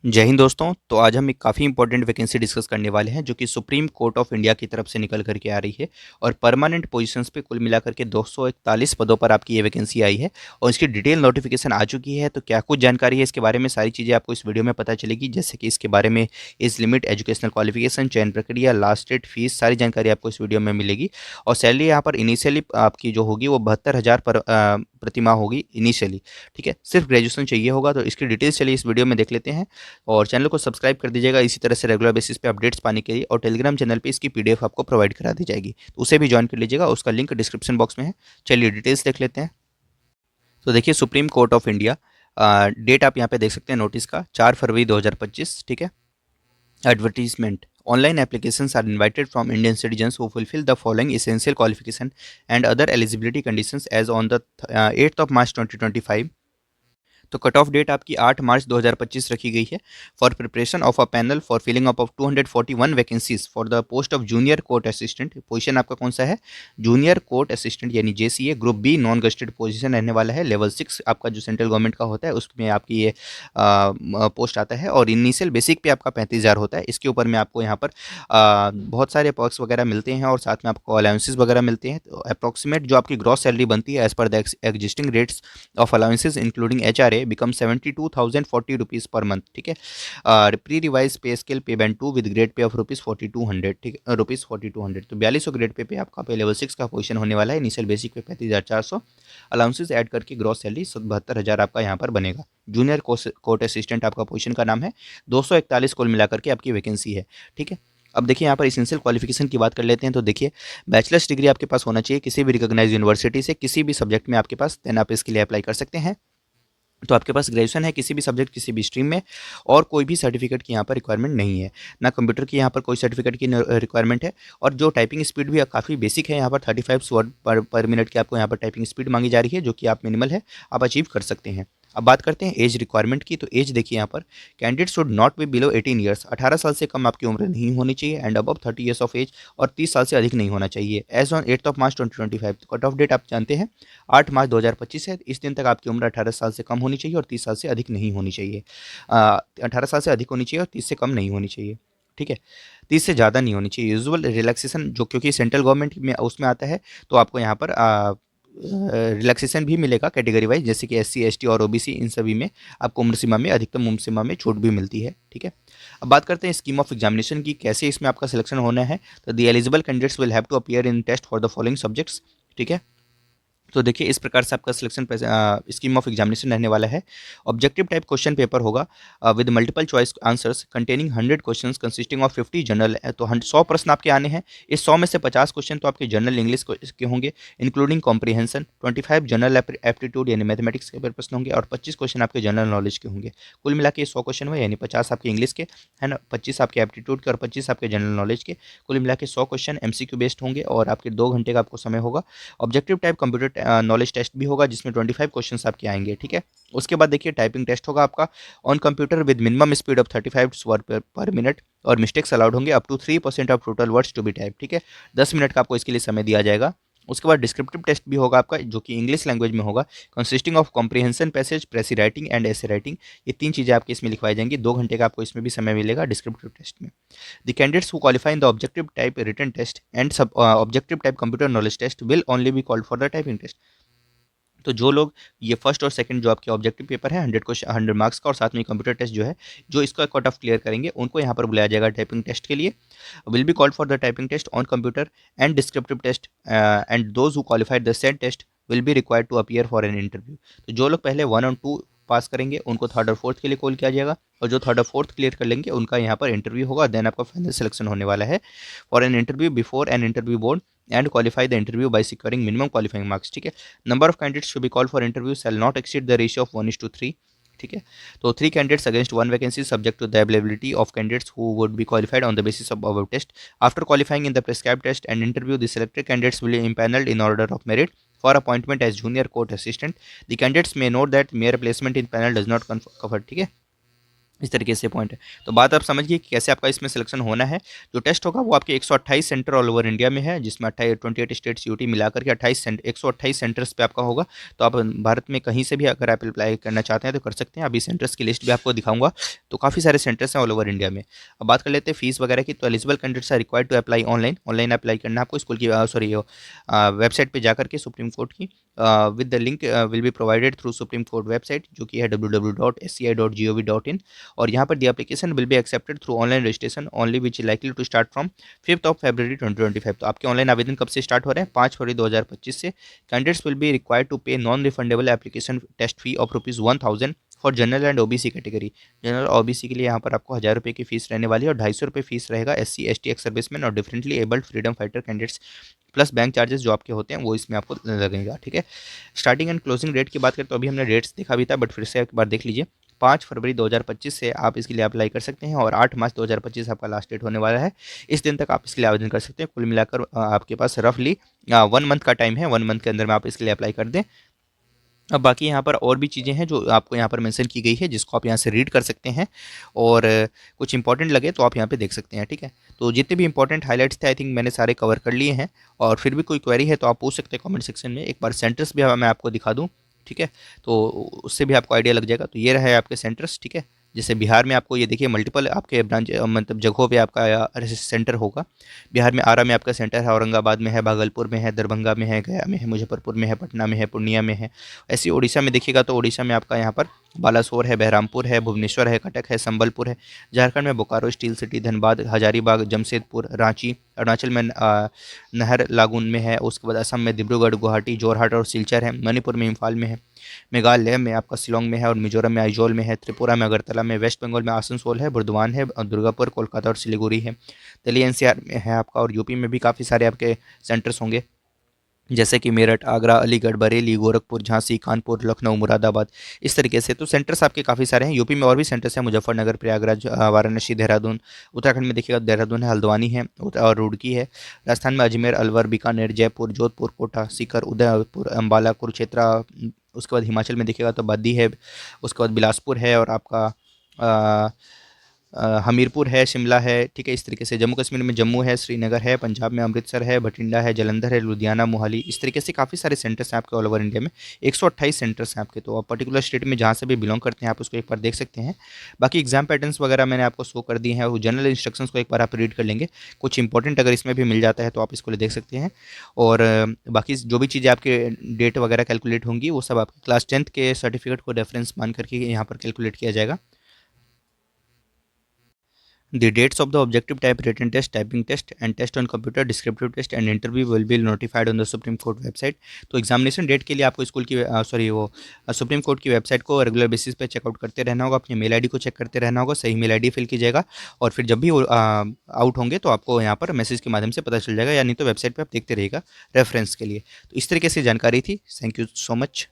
जय हिंद दोस्तों। तो आज हम एक काफ़ी इंपॉर्टेंट वैकेंसी डिस्कस करने वाले हैं जो कि सुप्रीम कोर्ट ऑफ इंडिया की तरफ से निकल करके आ रही है और परमानेंट पोजीशंस पे कुल मिलाकर के 241 पदों पर आपकी ये वैकेंसी आई है और इसकी डिटेल नोटिफिकेशन आ चुकी है। तो क्या कुछ जानकारी है इसके बारे में, सारी चीज़ें आपको इस वीडियो में पता चलेगी, जैसे कि इसके बारे में एज लिमिट, एजुकेशनल क्वालिफिकेशन, चयन प्रक्रिया, लास्ट डेट, फीस, सारी जानकारी आपको इस वीडियो में मिलेगी। और सैलरी यहाँ पर इनिशियली आपकी जो होगी वो 72,000 पर प्रति माह होगी इनिशियली। ठीक है, सिर्फ ग्रेजुएशन चाहिए होगा। तो इसकी डिटेल्स चलिए इस वीडियो में देख लेते हैं और चैनल को सब्सक्राइब कर दीजिएगा इसी तरह से रेगुलर बेसिस पे अपडेट्स पाने के लिए। और टेलीग्राम चैनल पे इसकी पीडीएफ आपको प्रोवाइड करा दी जाएगी, तो उसे भी ज्वाइन कर लीजिएगा, उसका लिंक डिस्क्रिप्शन बॉक्स में है। चलिए डिटेल्स देख लेते हैं। तो देखिए, supreme court of India, date आप यहाँ पे देख सकते हैं नोटिस का 4 फरवरी 2025। ठीक है। Advertisement: online applications are invited from Indian citizens who fulfil the following essential qualification and other eligibility conditions as on the 8 March 2025। तो कट ऑफ डेट आपकी 8 मार्च 2025 रखी गई है for preparation of a panel for filling up of 241 vacancies for the post of junior court assistant. Position आपका कौन सा है? Junior court assistant यानी JCA, group B, non gazetted position रहने वाला है। लेवल 6 आपका जो सेंट्रल गवर्नमेंट का होता है उसमें आपकी ये पोस्ट आता है और इनिशियल बेसिक पे आपका 35,000 होता है। इसके ऊपर में आपको यहाँ पर बहुत सारे पर्क्स वगैरह मिलते हैं और साथ में आपको अलाउंसेस वगैरह मिलते हैं। तो अप्रॉक्सीमेट जो आपकी ग्रॉस सैलरी बनती है as per the existing rates of allowances including HRA become 72,040 rupees per month. ठीक है। Pre revised pay scale pay band 2 with grade pay of ₹4200। ठीक है, ₹4200। तो 4200 ग्रेड पे आपका पे लेवल 6 का पोजीशन होने वाला है। इनिशियल बेसिक पे 35,400, अलाउंसेस ऐड करके ग्रॉस सैलरी 72,000 आपका यहाँ पर बनेगा। जूनियर कोर्ट असिस्टेंट आपका पोजीशन का नाम है। 241 कुल मिलाकर के आपकी वैकेंसी है। ठीक है। अब देखिए यहाँ पर इसेंशियल क्वालिफिकेशन की बात कर लेते हैं। तो देखिए, बैचलर्स डिग्री आपके पास होना चाहिए किसी भी रिकॉग्नाइज यूनिवर्सिटी से, किसी भी सब्जेक्ट में आपके पास, देन आप इसके लिए अप्लाई कर सकते हैं। तो आपके पास ग्रेजुएशन है किसी भी सब्जेक्ट, किसी भी स्ट्रीम में, और कोई भी सर्टिफिकेट की यहाँ पर रिक्वायरमेंट नहीं है। ना कंप्यूटर की यहाँ पर कोई सर्टिफिकेट की रिक्वायरमेंट है। और जो टाइपिंग स्पीड भी काफ़ी बेसिक है, यहाँ पर 35 वर्ड पर मिनट की आपको यहाँ पर टाइपिंग स्पीड मांगी जा रही है, जो कि आप मिनिमल है, आप अचीव कर सकते हैं। अब बात करते हैं एज रिक्वायरमेंट की। तो एज देखिए यहाँ पर, candidate should not be below 18 years, 18 साल से कम आपकी उम्र नहीं होनी चाहिए, and above 30 years of age, और 30 साल से अधिक नहीं होना चाहिए। Age on 8 March 2025। तो कट ऑफ डेट आप जानते हैं 8 मार्च 2025 है। इस दिन तक आपकी उम्र 18 साल से कम होनी चाहिए और 30 साल से अधिक नहीं होनी चाहिए। 18 साल से अधिक होनी चाहिए और 30 से कम नहीं होनी चाहिए। ठीक है, 30 से ज़्यादा नहीं होनी चाहिए। यूजुअल रिलैक्सेशन जो, क्योंकि सेंट्रल गवर्नमेंट में उसमें आता है, तो आपको यहाँ पर रिलैक्सेशन भी मिलेगा कैटेगरी वाइज, जैसे कि SC ST और OBC, इन सभी में आपको उम्र सीमा में, अधिकतम उम्र सीमा में छूट भी मिलती है। ठीक है। अब बात करते हैं स्कीम ऑफ एग्जामिनेशन की, कैसे इसमें आपका सिलेक्शन होना है। तो the eligible candidates will have to appear in test for the following subjects. ठीक है। तो देखिए, इस प्रकार से आपका सिलेक्शन स्कीम ऑफ एग्जामिनेशन रहने वाला है। ऑब्जेक्टिव टाइप क्वेश्चन पेपर होगा with multiple choice answers containing 100 questions consisting of 50 general. तो 100 प्रश्न आपके आने हैं। इस 100 में से 50 क्वेश्चन तो आपके जनरल इंग्लिश के होंगे, इंक्लूडिंग कॉम्प्रीहेंशन। 25 जनरल एप्टीट्यूड यानी मैथमेटिक्स के प्रश्न होंगे और 25 क्वेश्चन आपके जनरल नॉलेज के होंगे। कुल मिला के 100 क्वेश्चन हुए, यानी 50 आपके इंग्लिश के है ना, 25 आपके एप्टीट्यूड के और 25 आपके जनरल नॉलेज के। कुल मिला के 100 क्वेश्चन MCQ बेस्ड होंगे और आपके 2 घंटे का आपको समय होगा। Objective type computer knowledge test भी होगा, जिसमें 25 क्वेश्चंस आपके आएंगे। ठीक है। उसके बाद देखिए, टाइपिंग टेस्ट होगा आपका on computer with minimum speed of 35 word per minute, और मिस्टेक्स अलाउड होंगे up to 3% of total words to be type. ठीक है, 10 मिनट का आपको इसके लिए समय दिया जाएगा। उसके बाद डिस्क्रिप्टिव टेस्ट भी होगा आपका, जो कि इंग्लिश लैंग्वेज में होगा, consisting of comprehension passage, प्रेसी writing and ऐसे राइटिंग। ये 3 चीज़ें आपकी इसमें लिखवाई जाएंगी। 2 घंटे का आपको इसमें भी समय मिलेगा डिस्क्रिप्टिव टेस्ट में। The candidates who qualify in the objective type written test and objective type computer knowledge test will only be called for the typing test। तो जो लोग ये फर्स्ट और सेकंड जो आपके ऑब्जेक्टिव पेपर है 100 क्वेश्चन 100 मार्क्स का, और साथ में कंप्यूटर टेस्ट जो है, जो इसका कट ऑफ क्लियर करेंगे, उनको यहाँ पर बुलाया जाएगा टाइपिंग टेस्ट के लिए। Will be called for the typing test on computer and descriptive test, and those who qualified the said test will be required to appear for an interview. तो जो लोग पहले 1 और 2 पास करेंगे उनको 3rd और 4th के लिए कॉल किया जाएगा, और जो 3rd और 4th क्लियर कर लेंगे उनका यहाँ पर इंटरव्यू होगा। देन आपका फाइनल सिलेक्शन होने वाला है for an interview before an interview board and qualify the interview by securing minimum qualifying marks. ठीक है। Number of candidates to be call for interview shall not exceed the ratio of 1:3। ठीक है। तो 3 candidates against 1 vacancy subject to the availability of candidates who would be qualified on the basis of our test. After qualifying in the prescribed test and interview the selected candidates will B impaneled in order of merit for appointment as junior court assistant. The candidates may note that mere placement in panel does not cover। ठीक है। इस तरीके से point है। तो बात आप समझिए कि कैसे आपका इसमें सिलेक्शन होना है। जो टेस्ट होगा वो आपके 128 सेंटर ऑल ओवर इंडिया में है, जिसमें 28 स्टेट्स यूटी मिलाकर के 128 सेंटर्स पे आपका होगा। तो आप भारत में कहीं से भी अगर आप अप्लाई करना चाहते हैं तो कर सकते हैं। अभी सेंटर्स की लिस्ट भी आपको दिखाऊंगा। तो काफ़ी सारे सेंटर्स हैं ऑल ओवर इंडिया में। अब बात कर लेते हैं फीस वगैरह की। तो eligible candidates are required to apply online. Online apply करना है आपको स्कूल की सॉरी वेबसाइट पर जाकर के सुप्रीम कोर्ट की with the link will be provided through supreme court website, जो कि है www.sci.gov.in। और यहाँ पर the application will be accepted through online registration only which is likely to start from 5 फरवरी 2025। तो आपके ऑनलाइन आवेदन कब से स्टार्ट हो रहे हैं? 5 फरवरी 2025 से। Candidates will be required to pay non refundable application test fee of ₹1000 for general and OBC category. General OBC के लिए यहाँ पर आपको 1000 रुपये की फीस रहने वाली है और 250 रुपये फीस रहेगा SC ST एक्स सर्विसमैन और differently abled freedom fighter candidates, plus bank charges जो आपके होते हैं वो इसमें आपको लगेगा। ठीक है। स्टार्टिंग एंड क्लोजिंग डेट की बात करें तो अभी हमने डेट्स देखा भी था, बट फिर से एक बार देख लीजिए। 5 फरवरी 2025 से आप इसके लिए अप्लाई कर सकते हैं और 8 मार्च 2025 आपका लास्ट डेट होने वाला है। इस दिन तक आप इसके लिए आवेदन कर सकते हैं। कुल मिलाकर आपके पास रफली 1 मंथ का टाइम है। 1 मंथ के अंदर में आप इसके लिए अप्लाई कर दें। अब बाकी यहाँ पर और भी चीज़ें हैं जो आपको यहाँ पर मेंशन की गई है, जिसको आप यहाँ से रीड कर सकते हैं और कुछ इंपॉर्टेंट लगे तो आप यहाँ पे देख सकते हैं। ठीक है। तो जितने भी इंपॉर्टेंट हाइलाइट्स थे आई थिंक मैंने सारे कवर कर लिए हैं। और फिर भी कोई क्वेरी है तो आप पूछ सकते हैं कमेंट सेक्शन में। एक बार सेंटर्स भी मैं आपको दिखा दूँ। ठीक है। तो उससे भी आपको आइडिया लग जाएगा। तो ये रहे आपके सेंटर्स। ठीक है। जैसे बिहार में आपको ये देखिए मल्टीपल आपके ब्रांच मतलब जगहों पे आपका सेंटर होगा। बिहार में आरा में आपका सेंटर है, औरंगाबाद में है, भागलपुर में है, दरभंगा में है, गया में है, मुजफ्फरपुर में है, पटना में है, पूर्णिया में है। ऐसे उड़ीसा में देखिएगा तो उड़ीसा में आपका यहाँ पर बालासोर है, बहरामपुर है, भुवनेश्वर है, कटक है, संबलपुर है। झारखंड में बोकारो स्टील सिटी, धनबाद, हजारीबाग, जमशेदपुर, रांची। अरुणाचल में नहर लागून में है। उसके बाद असम में डिब्रूगढ़, गुवाहाटी, जोरहाट और सिलचर है। मणिपुर में इम्फाल में है। मेघालय में आपका शिलोंग में है और मिजोरम में आइजोल में है। त्रिपुरा में अगरतला में, वेस्ट बंगाल में आसनसोल है, बुर्दवान है, और दुर्गापुर, कोलकाता और सिलीगुड़ी है। दिल्ली NCR में है आपका। और यूपी में भी काफ़ी सारे आपके सेंटर्स होंगे, जैसे कि मेरठ, आगरा, अलीगढ़, बरेली, गोरखपुर, झांसी, कानपुर, लखनऊ, मुरादाबाद। इस तरीके से तो सेंटर्स आपके काफ़ी सारे हैं। यूपी में और भी सेंटर्स हैं, मुजफ्फरनगर, प्रयागराज, वाराणसी, देहरादून। उत्तराखंड में देखिएगा देहरादून है, हल्द्वानी है और रुड़की है। राजस्थान में अजमेर, अलवर, बीकानेर, जयपुर, जोधपुर, कोटा, सीकर, उदयपुर, अम्बाला, कुरुक्षेत्र। उसके बाद हिमाचल में देखिएगा तो बद्दी है। उसके बाद बिलासपुर है और आपका हमीरपुर है, शिमला है। ठीक है। इस तरीके से जम्मू कश्मीर में जम्मू है, श्रीनगर है, पंजाब में अमृतसर है, बठिंडा है, जलंधर है, लुधियाना, मोहाली। इस तरीके से काफ़ी सारे सेंटर्स हैं आपके ऑल ओवर इंडिया में। 128 सेंटर्स हैं आपके। तो आप पर्टिकुलर स्टेट में जहाँ से भी बिलोंग करते हैं आप उसको एक बार देख सकते हैं। बाकी एग्जाम पैटर्न्स वगैरह मैंने आपको शो कर दिए हैं। वो जनरल इंस्ट्रक्शंस को एक बार आप रीड कर लेंगे। कुछ इंपॉर्टेंट अगर इसमें भी मिल जाता है तो आप इसको ले देख सकते हैं। और बाकी जो भी चीज़ें आपके डेट वगैरह कैलकुलेट होंगी वो सब आपके क्लास 10th के सर्टिफिकेट को रेफरेंस मान करके यहाँ पर कैलकुलेट किया जाएगा। The dates of the objective type written test, typing test, and test on computer, descriptive test and interview will be notified on the Supreme Court website। तो examination date के लिए आपको स्कूल की सुप्रीम कोर्ट की website को regular basis पे checkout करते रहना होगा। अपनी मेल आईडी को चेक करते रहना होगा। सही मेल आईडी फिल कीजिएगा और फिर जब भी आउट होंगे तो आपको यहाँ पर मैसेज के माध्यम से पता चल जाएगा, या नहीं तो वेबसाइट पर आप देखते रहिएगा रेफरेंस के लिए। तो इस तरीके से जानकारी थी। Thank you so much.